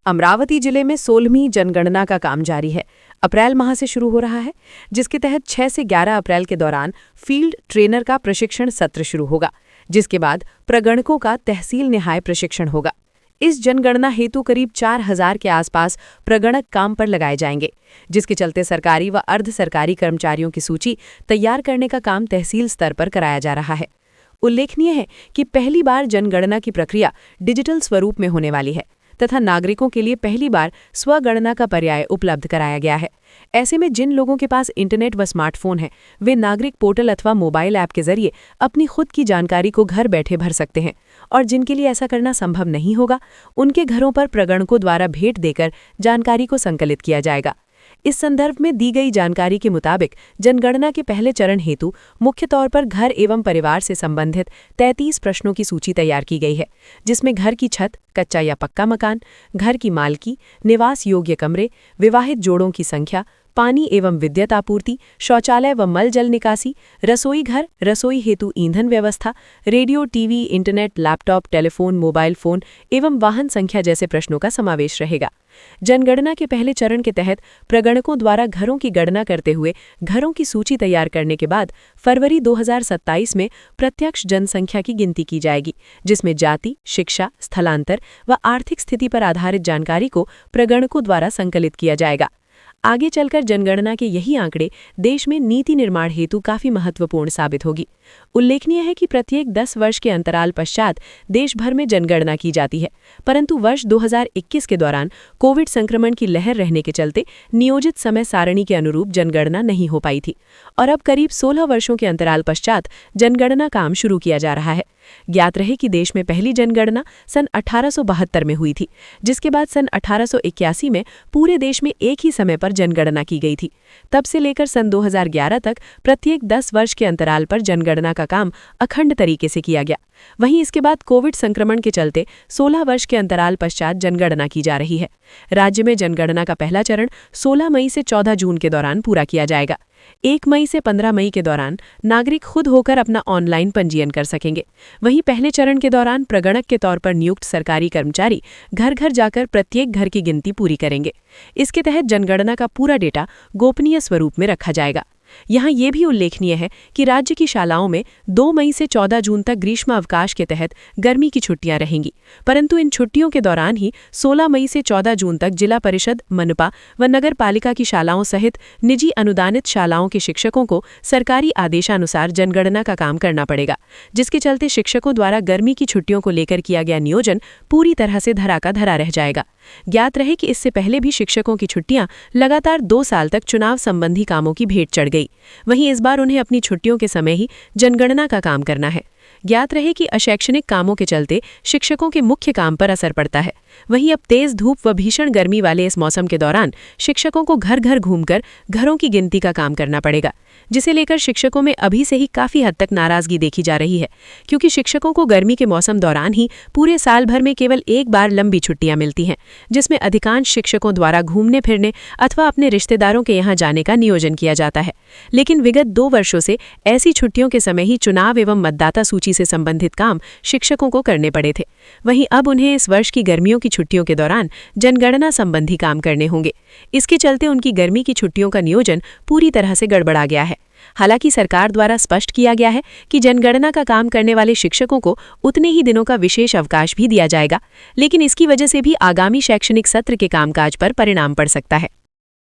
अमरावती जिले में 16वीं जनगणना का काम जारी है। अप्रैल माह से शुरू हो रहा है, जिसके तहत 6 से 11 अप्रैल के दौरान फील्ड ट्रेनर का प्रशिक्षण सत्र शुरू होगा, जिसके बाद प्रगणकों का तहसील निहाय प्रशिक्षण होगा। इस जनगणना हेतु करीब 4000 के आसपास प्रगणक काम पर लगाए जाएंगे, जिसके चलते सरकारी व अर्ध सरकारी कर्मचारियों की सूची तैयार करने का काम तहसील स्तर पर कराया जा रहा है। उल्लेखनीय है कि पहली बार जनगणना की प्रक्रिया डिजिटल स्वरूप में होने वाली है तथा नागरिकों के लिए पहली बार स्वगणना का पर्याय उपलब्ध कराया गया है। ऐसे में जिन लोगों के पास इंटरनेट व स्मार्टफोन है, वे नागरिक पोर्टल अथवा मोबाइल ऐप के जरिए अपनी खुद की जानकारी को घर बैठे भर सकते हैं, और जिनके लिए ऐसा करना संभव नहीं होगा, उनके घरों पर प्रगणकों द्वारा भेंट देकर जानकारी को संकलित किया जाएगा। इस संदर्भ में दी गई जानकारी के मुताबिक जनगणना के पहले चरण हेतु मुख्य तौर पर घर एवं परिवार से संबंधित 33 प्रश्नों की सूची तैयार की गई है, जिसमें घर की छत, कच्चा या पक्का मकान, घर की मालकी, निवास योग्य कमरे, विवाहित जोड़ों की संख्या, पानी एवं विद्युत आपूर्ति, शौचालय व मल जल निकासी, रसोई घर, रसोई हेतु ईंधन व्यवस्था, radio, TV, internet, laptop, telephone, mobile phone एवं वाहन संख्या जैसे प्रश्नों का समावेश रहेगा। जनगणना के पहले चरण के तहत प्रगणकों द्वारा घरों की गणना करते हुए घरों की सूची तैयार करने के बाद फरवरी 2027 में प्रत्यक्ष जनसंख्या की गिनती की जाएगी, जिसमें जाति, शिक्षा, स्थलांतर व आर्थिक स्थिति पर आधारित जानकारी को प्रगणकों द्वारा संकलित किया जाएगा। आगे चलकर जनगणना के यही आंकड़े देश में नीति निर्माण हेतु काफी महत्वपूर्ण साबित होगी। उल्लेखनीय है कि प्रत्येक 10 वर्ष के अंतराल पश्चात देश भर में जनगणना की जाती है, परंतु वर्ष 2021 के दौरान कोविड संक्रमण की लहर रहने के चलते नियोजित समय सारणी के अनुरूप जनगणना नहीं हो पाई थी, और अब करीब 16 वर्षों के अंतराल पश्चात जनगणना काम शुरू किया जा रहा है। ज्ञात रहे कि देश में पहली जनगणना सन 1872 में हुई थी, जिसके बाद सन 1881 में पूरे देश में एक ही समय पर जनगणना की गई थी। तब से लेकर सन 2011 तक प्रत्येक 10 वर्ष के अंतराल पर जनगणना का काम अखंड तरीके से किया गया। वहीं इसके बाद कोविड संक्रमण के चलते 16 वर्ष के अंतराल पश्चात जनगणना की जा रही है। राज्य में जनगणना का पहला चरण 16 मई से 14 जून के दौरान पूरा किया जाएगा। 1 मई से 15 मई के दौरान नागरिक खुद होकर अपना ऑनलाइन पंजीयन कर सकेंगे। वहीं पहले चरण के दौरान प्रगणक के तौर पर नियुक्त सरकारी कर्मचारी घर घर जाकर प्रत्येक घर की गिनती पूरी करेंगे। इसके तहत जनगणना का पूरा डेटा गोपनीय स्वरूप में रखा जाएगा। यहाँ ये भी उल्लेखनीय है कि राज्य की शालाओं में 2 मई से 14 जून तक ग्रीष्म अवकाश के तहत गर्मी की छुट्टियां रहेंगी, परंतु इन छुट्टियों के दौरान ही 16 मई से 14 जून तक जिला परिषद, मनपा व नगर पालिका की शालाओं सहित निजी अनुदानित शालाओं के शिक्षकों को सरकारी आदेशानुसार जनगणना का काम करना पड़ेगा, जिसके चलते शिक्षकों द्वारा गर्मी की छुट्टियों को लेकर किया गया नियोजन पूरी तरह से धरा का धरा रह जाएगा। ज्ञात रहे कि इससे पहले भी शिक्षकों की छुट्टियां लगातार 2 साल तक चुनाव संबंधी कामों की भेंट चढ़ गई। वहीं इस बार उन्हें अपनी छुट्टियों के समय ही जनगणना का काम करना है। ज्ञात रहे कि अशैक्षणिक कामों के चलते शिक्षकों के मुख्य काम पर असर पड़ता है। वहीं अब तेज धूप व भीषण गर्मी वाले इस मौसम के दौरान शिक्षकों को घर घर घूमकर घरों की गिनती का काम करना पड़ेगा, जिसे लेकर शिक्षकों में अभी से ही काफी हद तक नाराजगी देखी जा रही है, क्योंकि शिक्षकों को गर्मी के मौसम दौरान ही पूरे साल भर में केवल एक बार लंबी छुट्टियां मिलती हैं, जिसमें अधिकांश शिक्षकों द्वारा घूमने फिरने अथवा अपने रिश्तेदारों के यहाँ जाने का नियोजन किया जाता है। लेकिन विगत 2 वर्षों से ऐसी छुट्टियों के समय ही चुनाव एवं मतदाता सूची से संबंधित काम शिक्षकों को करने पड़े थे। वहीं अब उन्हें इस वर्ष की गर्मियों की छुट्टियों के दौरान जनगणना संबंधी काम करने होंगे। इसके चलते उनकी गर्मी की छुट्टियों का नियोजन पूरी तरह से गड़बड़ा गया है। हालांकि सरकार द्वारा स्पष्ट किया गया है कि जनगणना का काम करने वाले शिक्षकों को उतने ही दिनों का विशेष अवकाश भी दिया जाएगा, लेकिन इसकी वजह से भी आगामी शैक्षणिक सत्र के कामकाज पर परिणाम पड़ सकता है।